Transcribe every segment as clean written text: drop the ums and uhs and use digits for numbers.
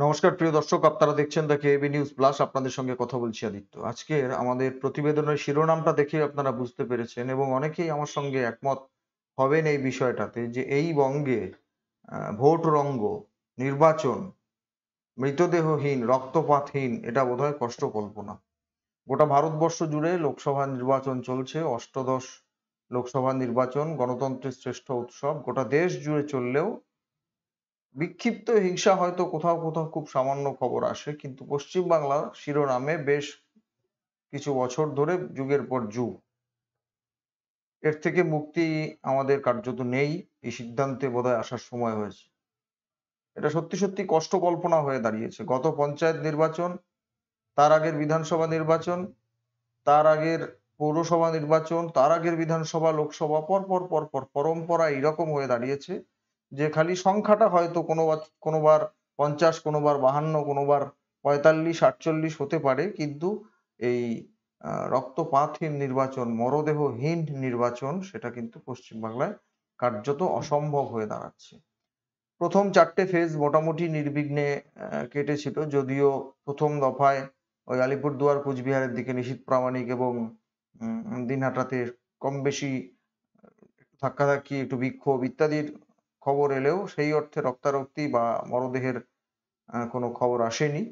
নমস্কার প্রিয় দর্শক, আপনারা দেখছেন দ্য কেএবি নিউজ প্লাস। আপনাদের সঙ্গে কথা বলছি আদিত্য। আজকের আমাদের প্রতিবেদনের শিরোনামটা দেখে আপনারা বুঝতে পেরেছেন এবং অনেকেই আমার সঙ্গে একমত হবেন এই বিষয়টাতে যে এই বঙ্গে ভোট রঙ্গ নির্বাচন মৃতদেহহীন রক্তপাতহীন এটা বোধহয় কষ্ট কল্পনা। গোটা ভারতবর্ষ জুড়ে লোকসভা নির্বাচন চলছে, অষ্টাদশ লোকসভা নির্বাচন গণতন্ত্রের শ্রেষ্ঠ উৎসব। গোটা দেশ জুড়ে চললেও বিক্ষিপ্ত হিংসা হয়তো কোথাও কোথাও খুব সামান্য খবর আসে, কিন্তু পশ্চিমবাংলার শিরোনামে বেশ কিছু বছর ধরে যুগের পর যুগ এর থেকে মুক্তি আমাদের কার্যত নেই। এই সিদ্ধান্তে বোধহয় আসার সময় হয়েছে। এটা সত্যি সত্যি কষ্ট কল্পনা হয়ে দাঁড়িয়েছে। গত পঞ্চায়েত নির্বাচন, তার আগের বিধানসভা নির্বাচন, তার আগের পৌরসভা নির্বাচন, তার আগের বিধানসভা লোকসভা, পর পর পর পর পরম্পরা এইরকম হয়ে দাঁড়িয়েছে যে খালি সংখ্যাটা হয়তো কোনোবার 50, কোনোবার 52, কোনোবার 45, 48 হতে পারে, কিন্তু এই রক্তপাতহীন নির্বাচন, মরদেহহীন নির্বাচন সেটা কিন্তু পশ্চিমবাংলায় কার্যত অসম্ভব হয়ে দাঁড়াচ্ছে। প্রথম 4টে ফেজ মোটামুটি নির্বিঘ্নে কেটেছিল, যদিও প্রথম দফায় ওই আলিপুরদুয়ার কুচবিহারের দিকে নিশীথ প্রামাণিক এবং দিনহাটাতে কম বেশি একটু ধাক্কাধাক্কি, একটু বিক্ষোভ ইত্যাদির খবর এলেও সেই অর্থে রক্তারক্তি বা মরদেহের কোনো খবর আসেনি।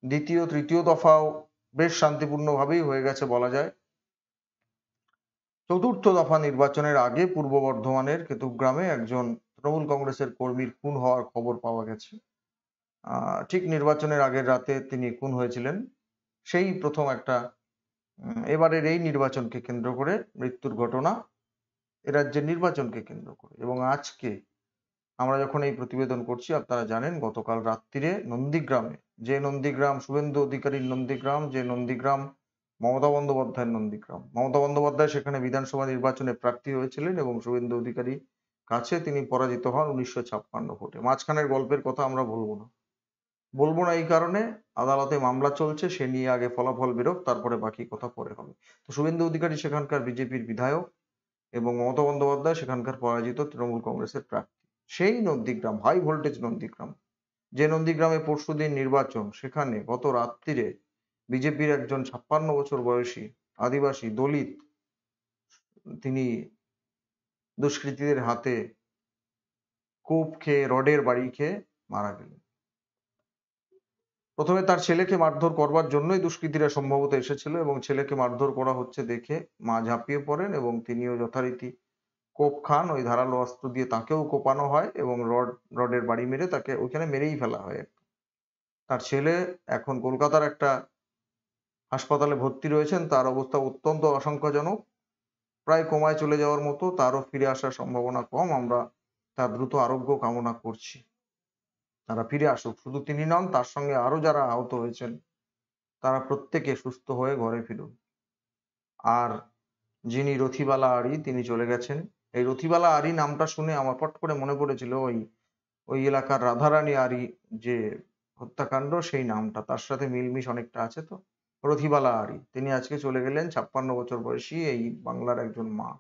দ্বিতীয় তৃতীয় দফাও বেশ শান্তিপূর্ণভাবেই হয়ে গেছে বলা যায়। চতুর্থ দফা নির্বাচনের আগে পূর্ব বর্ধমানের কেতুগ্রামে একজন তৃণমূল কংগ্রেসের কর্মীর খুন হওয়ার খবর পাওয়া গেছে। ঠিক নির্বাচনের আগের রাতে তিনি খুন হয়েছিলেন। সেই প্রথম একটা এবারের এই নির্বাচনকে কেন্দ্র করে মৃত্যুর ঘটনা, এ রাজ্যের নির্বাচনকে কেন্দ্র করে। এবং আজকে আমরা যখন এই প্রতিবেদন করছি, আপনারা জানেন গতকাল রাত্রিরে নন্দীগ্রামে, যে নন্দীগ্রাম শুভেন্দু অধিকারীর নন্দীগ্রাম, যে নন্দীগ্রাম মমতা বন্দ্যোপাধ্যায়ের নন্দীগ্রাম, মমতা বন্দ্যোপাধ্যায় সেখানে বিধানসভা নির্বাচনে প্রার্থী হয়েছিলেন এবং শুভেন্দু অধিকারী কাছে তিনি পরাজিত হন 1956 ভোটে। মাঝখানের গল্পের কথা আমরা বলবো না এই কারণে, আদালতে মামলা চলছে, সে নিয়ে আগে ফলাফল বেরোক, তারপরে বাকি কথা পরে হবে। তো শুভেন্দু অধিকারী সেখানকার বিজেপির বিধায়ক এবং মমতা বন্দ্যোপাধ্যায় সেখানকার পরাজিত তৃণমূল কংগ্রেসের প্রার্থী। সেই নন্দীগ্রাম, হাই ভোল্টেজ নন্দীগ্রাম, যে নন্দীগ্রামে পরশুদিন নির্বাচন, সেখানে গত রাত্রিরে বিজেপির একজন 56 বছর বয়সী আদিবাসী দলিত, তিনি দুষ্কৃতীদের হাতে কোপ খেয়ে, রডের বাড়ি খেয়ে মারা গেলেন। প্রথমে তার ছেলেকে মারধর করবার জন্যই দুষ্কৃতীরা সম্ভবত এসেছিল এবং ছেলেকে মারধর করা হচ্ছে দেখে মা ঝাঁপিয়ে পড়েন এবং তিনিও যথারীতি কোপ খান। ওই ধারালো অস্ত্র দিয়ে তাকেও কোপানো হয় এবং রডের বাড়ি মেরে তাকে ওইখানে মেরেই ফেলা হয়। তার ছেলে এখন কলকাতার একটা হাসপাতালে ভর্তি রয়েছেন। তার অবস্থা অত্যন্ত আশঙ্কাজনক, প্রায় কোমায় চলে যাওয়ার মতো। তারও ফিরে আসার সম্ভাবনা কম। আমরা তার দ্রুত আরোগ্য কামনা করছি। তারা ফিরে আসুক। শুধু তিনি নন, তার সঙ্গে আরো যারা আহত হয়েছেন তারা প্রত্যেকে সুস্থ হয়ে ঘরে ফিরুন। আর যিনি রথিবালা আড়ি, তিনি চলে গেছেন। এই রথিবালা আড়ি নামটা শুনে আমার পট করে মনে পড়েছিল ওই ওই এলাকার রাধারানী আড়ি যে হত্যাকাণ্ড, সেই নামটা তার সাথে মিলমিশ অনেকটা আছে। তো রথিবালা আড়ি তিনি আজকে চলে গেলেন। 56 বছর বয়সী এই বাংলার একজন মা,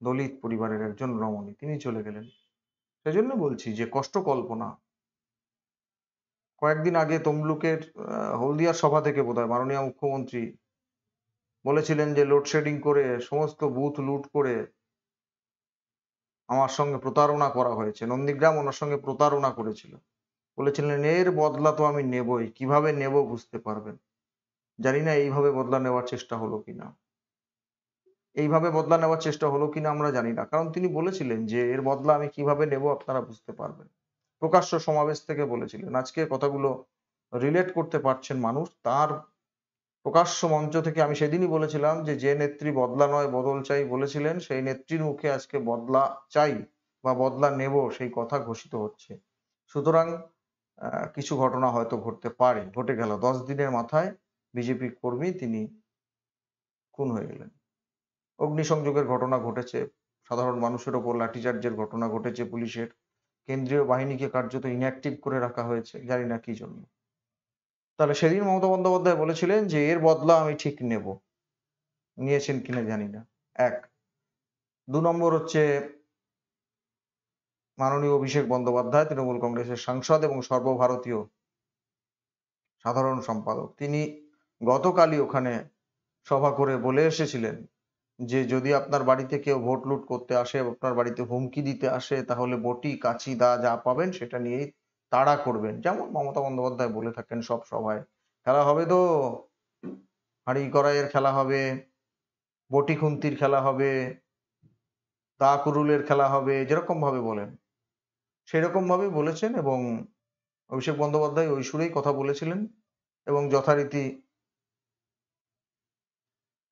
দলিত পরিবারের একজন রমণী, তিনি চলে গেলেন। সেজন্য বলছি যে কষ্ট কল্পনা। কয়েকদিন আগে তমলুকের হলদিয়ার সভা থেকে বোধহয় মাননীয় মুখ্যমন্ত্রী বলেছিলেন যে লোডশেডিং করে সমস্ত বুথ লুট করে আমার সঙ্গে প্রতারণা করা হয়েছে। নন্দীগ্রাম ওনার সঙ্গে প্রতারণা করেছিল। বলেছিলেন এর বদলা তো আমি নেবই, কিভাবে নেব বুঝতে পারবেন। জানি না এইভাবে বদলা নেওয়ার চেষ্টা হলো কিনা, আমরা জানি না, কারণ তিনি বলেছিলেন যে এর বদলা আমি কিভাবে নেব আপনারা বুঝতে পারবেন। প্রকাশ্য সমাবেশ থেকে বলেছিলেন। আজকে কথাগুলো রিলেট করতে পারছেন মানুষ। তার প্রকাশ্য মঞ্চ থেকে আমি সেদিনই বলেছিলাম যে যে নেত্রী বদলা নয় বদল চাই বলেছিলেন, সেই নেত্রীর মুখে আজকে বদলা চাই বা বদলা নেব সেই কথা ঘোষিত হচ্ছে। সুতরাং কিছু ঘটনা হয়তো ঘটতে পারে, ঘটে গেল। 10 দিনের মাথায় বিজেপি কর্মী তিনি খুন হয়ে গেলেন। অগ্নিসংযোগের ঘটনা ঘটেছে, সাধারণ মানুষের ওপর লাঠিচার্জের ঘটনা ঘটেছে, পুলিশের কেন্দ্রীয় বাহিনীকে কার্যত ইনঅ্যাক্টিভ করে রাখা হয়েছে, জানি না কি জন্য। তাহলে সেদিন মমতা বন্দ্যোপাধ্যায় বলেছিলেন যে এর বদলা আমি ঠিক নেব, নিয়েছেন কিনা জানি না। এক। 2 নম্বর হচ্ছে মাননীয় অভিষেক বন্দ্যোপাধ্যায় তৃণমূল কংগ্রেসের সাংসদ এবং সর্বভারতীয় সাধারণ সম্পাদক, তিনি গতকালই ওখানে সভা করে বলে এসেছিলেন যে যদি আপনার বাড়িতে কেউ ভোট লুট করতে আসে, আপনার বাড়িতে হুমকি দিতে আসে, তাহলে বটি, কাঁচি, দা যা পাবেন সেটা নিয়েই তাড়া করবেন। যেমন মমতা বন্দ্যোপাধ্যায় বলে থাকেন সব সভায়। খেলা হবে তো, হাঁড়ি কড়াইয়ের খেলা হবে, বটি খুন্তির খেলা হবে, দা কুড়ুলের খেলা হবে, যেরকম ভাবে বলেন সেরকম ভাবেই বলেছেন। এবং অভিষেক বন্দ্যোপাধ্যায় ওই সুরেই কথা বলেছিলেন এবং যথারীতি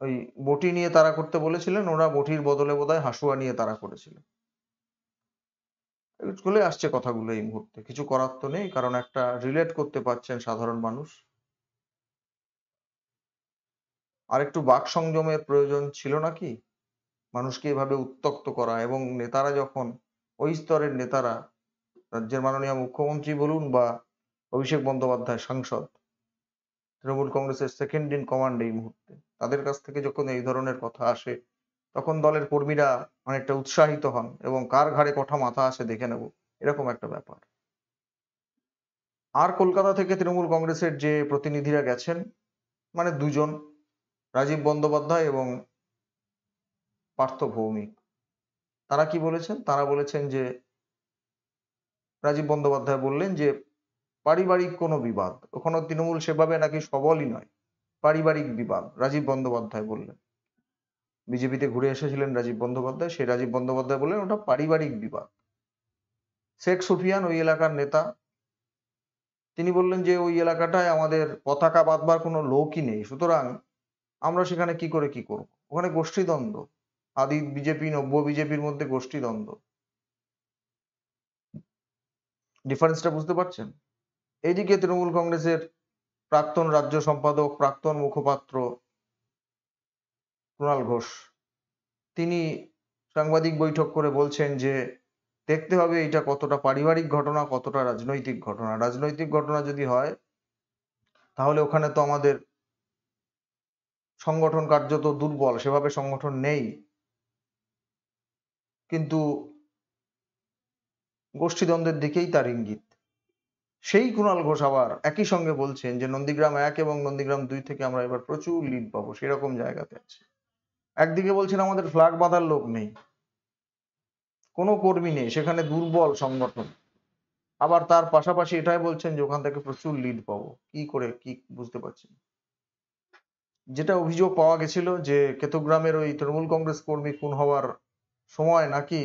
ওই বটি নিয়ে তাড়া করতে বলেছিলেন, ওরা বটির বদলে বোধহয় হাসুয়া নিয়ে তাড়া করেছিলেন। চলে আসছে কথাগুলো এই মুহূর্তে, কিছু করার তো নেই, কারণ একটা রিলেট করতে পারছেন সাধারণ মানুষ। আর একটু বাক সংযমের প্রয়োজন ছিল নাকি মানুষকে এভাবে উত্তক্ত করা? এবং নেতারা যখন, ওই স্তরের নেতারা, রাজ্যের মাননীয় মুখ্যমন্ত্রী বলুন বা অভিষেক বন্দ্যোপাধ্যায় সাংসদ, তৃণমূল কংগ্রেসের সেকেন্ড ইন কমান্ড এই মুহূর্তে, তাদের কাছ থেকে যখন এই ধরনের কথা আসে, তখন দলের কর্মীরা অনেকটা উৎসাহিত হন এবং কার ঘাড়ে কটা মাথা আছে দেখে নেব, এরকম একটা ব্যাপার। আর কলকাতা থেকে তৃণমূল কংগ্রেসের যে প্রতিনিধিরা গেছেন, মানে দুজন, রাজীব বন্দ্যোপাধ্যায় এবং পার্থ ভৌমিক, তারা কি বলেছেন? তারা বলেছেন যে, রাজীব বন্দ্যোপাধ্যায় বললেন যে পারিবারিক কোনো বিবাদ, ওখানে তৃণমূল সেভাবে নাকি সবলই নয়, পারিবারিক বিবাদ, রাজীব বন্দ্যোপাধ্যায় বললেন। বিজেপিতে ঘুরে এসেছিলেন রাজীব বন্দ্যোপাধ্যায়, সেই রাজীব বন্দ্যোপাধ্যায় বললেন ওটা পারিবারিক বিবাদ। শেখ সুফিয়ান ওই এলাকার নেতা, তিনি বললেন যে ওই এলাকাটায় আমাদের পতাকা বাঁধবার কোনো লোকই নেই, সুতরাং আমরা সেখানে কি করে কি করব? ওখানে গোষ্ঠীদ্বন্দ্ব, আদি বিজেপি নব্য বিজেপির মধ্যে গোষ্ঠীদ্বন্দ্ব। ডিফারেন্সটা বুঝতে পারছেন? এইদিকে তৃণমূল কংগ্রেসের প্রাক্তন রাজ্য সম্পাদক, প্রাক্তন মুখপাত্র কুণাল ঘোষ, তিনি সাংবাদিক বৈঠক করে বলছেন যে দেখতে হবে এটা কতটা পারিবারিক ঘটনা, কতটা রাজনৈতিক ঘটনা। রাজনৈতিক ঘটনা যদি হয় তাহলে ওখানে তো আমাদের সংগঠন কার্যত দুর্বল, সেভাবে সংগঠন নেই, কিন্তু গোষ্ঠীদ্বন্দ্বের দিকেই তার ইঙ্গিত। সেই কুণাল ঘোষ আবার একই সঙ্গে বলছেন যে নন্দীগ্রাম 1 এবং নন্দীগ্রাম 2 থেকে আমরা এবার প্রচুর লিড পাবো, সেরকম জায়গাতে আছে। একদিকে বলছেন আমাদের ফ্ল্যাগ বাঁধার লোক নেই, কোনো কর্মী নেই, সেখানে দুর্বল সংগঠন। আবার তার পাশাপাশি এটাই বলছেন যে ওখান থেকে প্রচুর লিড পাবো। কি করে কি বুঝতে পারছি না। যেটা অভিযোগ পাওয়া গেছিল যে কেতুগ্রামের ওই তৃণমূল কংগ্রেস কর্মী খুন হওয়ার সময় নাকি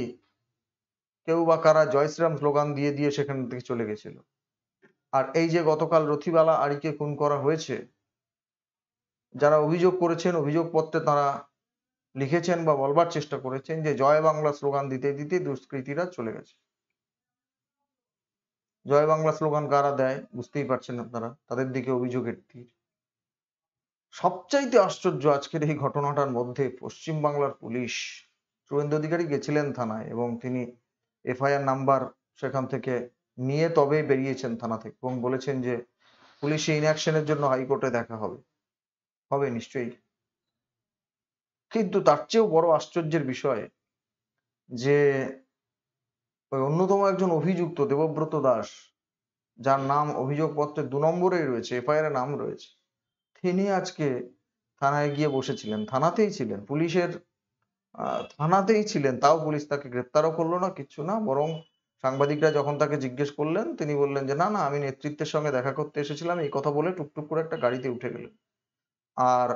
কেউ বা কারা জয় শ্রীরাম স্লোগান দিয়ে দিয়ে সেখান থেকে চলে গেছিল। আর এই যে গতকাল রথিবালা আরিকে খুন করা হয়েছে, যারা অভিযোগ করেছেন, অভিযোগপত্রে তারা লিখেছেন বা বলবার চেষ্টা করেছেন যে জয় বাংলা স্লোগান দিতে দিতে দুষ্কৃতীরা চলে গেছে। জয় বাংলা স্লোগান কারা দেয় বুঝতেই পারছেন আপনারা, তাদের দিকে অভিযোগের তীর। সবচাইতে আশ্চর্য আজকের এই ঘটনাটার মধ্যে, পশ্চিমবাংলার পুলিশ, শুভেন্দু অধিকারী গেছিলেন থানায় এবং তিনি এফআইআর নাম্বার সেখান থেকে নিয়ে তবে বেরিয়েছেন থানা থেকে এবং বলেছেন যে পুলিশি ইনঅ্যাকশনের জন্য হাইকোর্টে দেখা হবে। হবে নিশ্চয়ই, কিন্তু তার চেয়েও বড় আশ্চর্যের বিষয় যে ওই অন্যতম একজন অভিযুক্ত দেবব্রত দাস, যার নাম অভিযোগপত্রে 2 নম্বরেই রয়েছে, এফআইআর এ নাম রয়েছে, তিনি আজকে থানায় গিয়ে বসেছিলেন, থানাতেই ছিলেন, পুলিশের থানাতেই ছিলেন, তাও পুলিশ তাকে গ্রেপ্তারও করলো না, কিচ্ছু না। বরং সাংবাদিকরা যখন তাকে জিজ্ঞেস করলেন, তিনি বললেন যে না না, আমি নেতৃত্বের সঙ্গে দেখা করতে এসেছিলাম, এই কথা বলে টুকটুক করে একটা গাড়িতে উঠে গেলেন। আর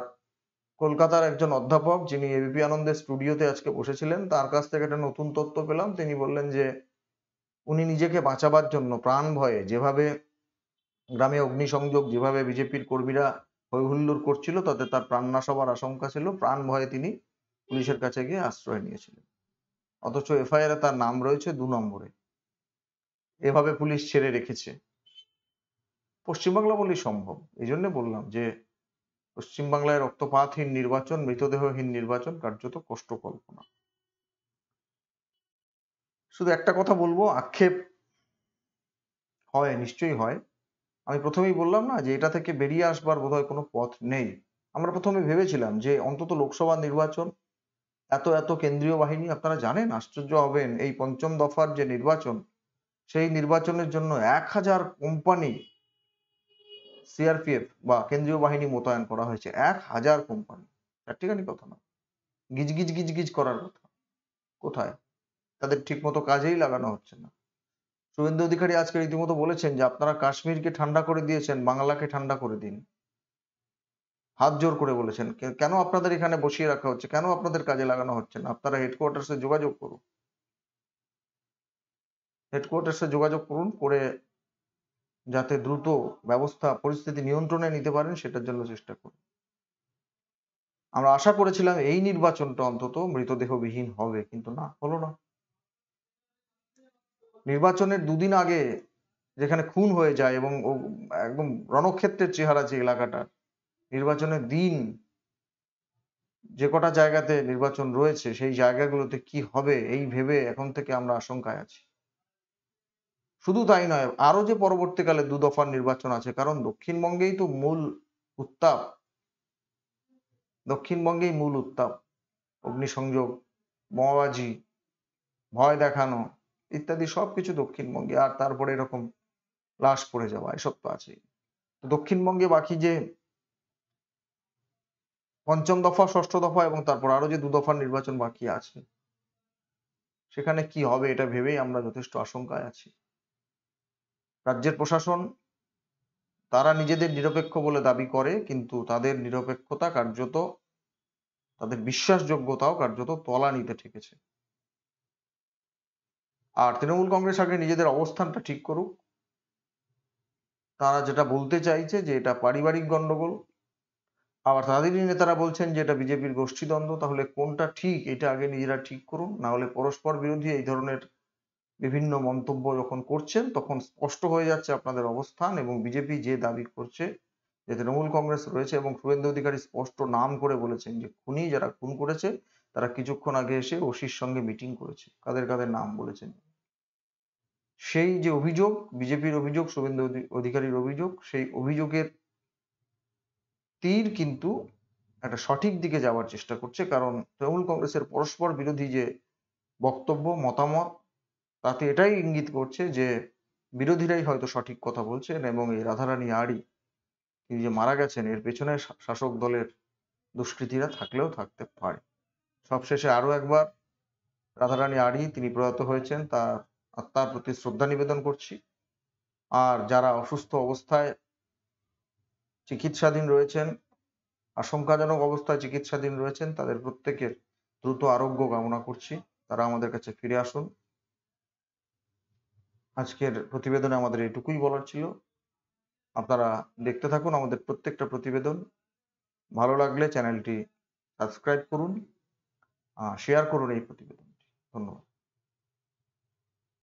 কলকাতার একজন অধ্যাপক, যিনি এবিপি আনন্দের স্টুডিওতে আজকে বসেছিলেন, তার কাছ থেকে একটা নতুন তথ্য পেলাম। তিনি বললেন যে উনি নিজেকে বাঁচাবার জন্য প্রাণ ভয়ে, যেভাবে গ্রামে অগ্নিসংযোগ, যেভাবে বিজেপির কর্মীরা হৈ হুল্লোড় করছিল, তাতে তার প্রাণ নাশ হবার আশঙ্কা ছিল, প্রাণ ভয়ে তিনি পুলিশের কাছে গিয়ে আশ্রয় নিয়েছিলেন। অথচ এফআইআর এ তার নাম রয়েছে 2 নম্বরে। এভাবে পুলিশ ছেড়ে রেখেছে। পশ্চিমবাংলা বলেই সম্ভব। এই জন্য বললাম যে পশ্চিমবাংলায় রক্তপাতহীন নির্বাচন, মৃতদেহহীন নির্বাচন কার্যত কষ্ট কল্পনা। শুধু একটা কথা বলবো, আক্ষেপ হয়, নিশ্চয়ই হয়। আমি প্রথমেই বললাম না যে এটা থেকে বেরিয়ে আসবার বোধহয় কোনো পথ নেই। আমরা প্রথমে ভেবেছিলাম যে অন্তত লোকসভা নির্বাচন, এত কেন্দ্রীয় বাহিনী, আপনারা জানেন, আশ্চর্য হবেন, এই 5ম দফার যে নির্বাচন, সেই নির্বাচনের জন্য 1000 কোম্পানি সিআরপিএফ বা কেন্দ্রীয় বাহিনী মোতায়েন করা হয়েছে 1000 কোম্পানি। প্র্যাকটিক্যালি কথা না, গিজ গিজ গিজ গিজ করার কথা। কোথায়? তাদের ঠিক মতো কাজেই লাগানো হচ্ছে না। শুভেন্দু অধিকারী আজকে রীতিমতো বলেছেন যে আপনারা কাশ্মীরকে ঠান্ডা করে দিয়েছেন, বাংলাকে ঠান্ডা করে দিন। হাত জোর করে বলেছেন। কেন আপনাদের এখানে বসিয়ে রাখা হচ্ছে? কেন আপনাদের কাজে লাগানো হচ্ছে না? আপনারা হেডকোয়ার্টার্সে যোগাযোগ করুন। হেডকোয়ার্টার্সে যোগাযোগ করুন, করে যাতে দ্রুত ব্যবস্থা পরিস্থিতি নিয়ন্ত্রণে নিতে পারেন সেটার জন্য চেষ্টা করুন। আমরা আশা করেছিলাম এই নির্বাচনটা অন্তত মৃতদেহবিহীন হবে, কিন্তু না, হলো না। নির্বাচনের দুদিন আগে যেখানে খুন হয়ে যায় এবং একদম রণক্ষেত্রের চেহারা যে এলাকাটা, নির্বাচনের দিন যে কটা জায়গাতে নির্বাচন রয়েছে সেই জায়গাগুলোতে কি হবে এই ভেবে এখন থেকে আমরা আশঙ্কায় আছি। শুধু তাই নয়, আরো যে পরবর্তীকালে ২ দফার নির্বাচন আছে, কারণ দক্ষিণবঙ্গেই তো মূল উত্তাপ। দক্ষিণবঙ্গেই মূল উত্তাপ। অগ্নিসংযোগ, বোমাবাজি, ভয় দেখানো ইত্যাদি সবকিছু দক্ষিণবঙ্গে। আর তারপরে এরকম লাশ পড়ে যাওয়া, এসব তো আছেই। দক্ষিণবঙ্গে বাকি যে পঞ্চম দফা, ষষ্ঠ দফা এবং তারপর আরো যে ২ দফার নির্বাচন বাকি আছে, সেখানে কি হবে এটা ভেবেই আমরা যথেষ্ট আশঙ্কায় আছি। রাজ্যের প্রশাসন তারা নিজেদের নিরপেক্ষ বলে দাবি করে, কিন্তু তাদের নিরপেক্ষতা কার্যত, তাদের বিশ্বাসযোগ্যতাও কার্যত তলানিতে ঠেকেছে। আর তৃণমূল কংগ্রেস আগে নিজেদের অবস্থানটা ঠিক করুক। তারা যেটা বলতে চাইছে যে এটা পারিবারিক গন্ডগোল, আবার তাদেরই নেতারা বলছেন যে এটা বিজেপির গোষ্ঠীদ্বন্দ্ব। তাহলে কোনটা ঠিক এটা আগে নিজেরা ঠিক করুন, না হলে পরস্পর বিরোধী এই ধরনের বিভিন্ন মন্তব্য যখন করছেন তখন স্পষ্ট হয়ে যাচ্ছে আপনাদের অবস্থান। এবং বিজেপি যে দাবি করছে যে তৃণমূল কংগ্রেস রয়েছে এবং শুভেন্দু অধিকারী স্পষ্ট নাম করে বলেছেন যে খুনি যারা খুন করেছে তারা কিছুক্ষণ আগে এসে ওসির সঙ্গে মিটিং করেছে, কাদের কাদের নাম বলেছেন। সেই যে অভিযোগ, বিজেপির অভিযোগ, শুভেন্দু অধিকারীর অভিযোগ, সেই অভিযোগের তীর কিন্তু একটা সঠিক দিকে যাওয়ার চেষ্টা করছে। কারণ তৃণমূল কংগ্রেসের পরস্পর বিরোধী যে বক্তব্য, মতামত, তাতে এটাই ইঙ্গিত করছে যে বিরোধীরাই হয়তো সঠিক কথা বলছেন এবং এই রাধারানী আড়ি তিনি যে মারা গেছেন এর পেছনে শাসক দলের দুষ্কৃতীরা থাকলেও থাকতে পারে। সবশেষে আরো একবার রাধারানী আড়ি তিনি প্রয়াত হয়েছেন, তার আত্মার প্রতি শ্রদ্ধা নিবেদন করছি। আর যারা অসুস্থ অবস্থায় চিকিৎসাধীন রয়েছেন, আশঙ্কাজনক অবস্থায় চিকিৎসাধীন রয়েছেন, তাদের প্রত্যেকের দ্রুত আরোগ্য কামনা করছি। তারা আমাদের কাছে ফিরে আসুন। আজকের প্রতিবেদনে আমাদের এটুকুই বলার ছিল। আপনারা দেখতে থাকুন আমাদের প্রত্যেকটা প্রতিবেদন। ভালো লাগলে চ্যানেলটি সাবস্ক্রাইব করুন, শেয়ার করুন এই প্রতিবেদনটি। ধন্যবাদ।